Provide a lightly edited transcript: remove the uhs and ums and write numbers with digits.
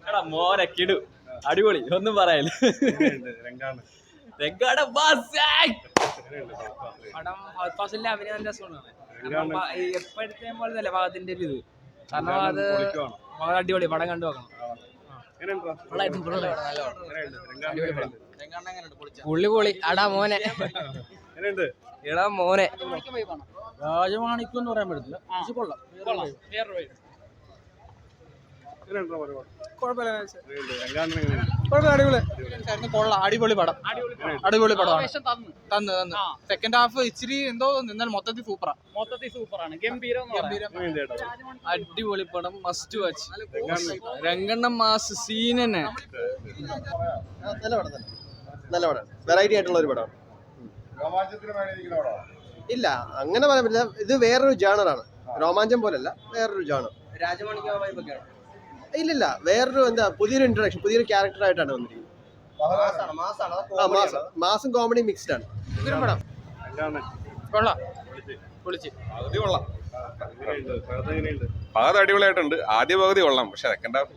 എടാ മോനെ കിടു അടിപൊളി ഒന്നും പറയാല്ല. പടം ഫാസിലിന്റെ അഭിനയം നല്ല രസമാണ്. എപ്പോഴത്തെ പോലെ അല്ല ഭാഗത്തിന്റെ ഒരു ഇത്, കാരണം അത് വളരെ അടിപൊളി പടം കണ്ടു നോക്കണം. പുള്ളി പൊളി. അടാ മോനെ എടാ മോനെ രാജമാണിക്യം എന്ന് പറയാൻ പറ്റത്തില്ല. കൊള്ളാം. അടിപൊളി പടം. അടിപൊളി പടമാണ്. തന്ന് സെക്കൻഡ് ഹാഫ് ഇച്ചിരി എന്തോ നിന്നാൽ മൊത്തത്തിൽ സൂപ്പറാണ്. അടിപൊളി പടം, മസ്റ്റ് വാച്ച്. രംഗണ്ണൻ മാസ് സീൻ തന്നെ. നല്ല പടം, വെറൈറ്റി ആയിട്ടുള്ള ഒരു പടം. ഇല്ല, അങ്ങനെ പറയാൻ പറ്റില്ല. ഇത് വേറൊരു ജാണറാണ്, രോമാഞ്ചം പോലല്ല, വേറൊരു ജാണർ. ഇല്ലില്ല, വേറൊരു പുതിയൊരു ഇൻട്രഡക്ഷൻ, പുതിയൊരു ക്യാരക്ടർ ആയിട്ടാണ് വന്നിരിക്കുന്നത്. മാസും കോമഡി മിക്സ്ഡ് ആണ്. പകുതി അടിപൊളിയായിട്ടുണ്ട്. ആദ്യ പകുതി കൊള്ളാം, പക്ഷെ സെക്കൻഡ് ഹാഫ്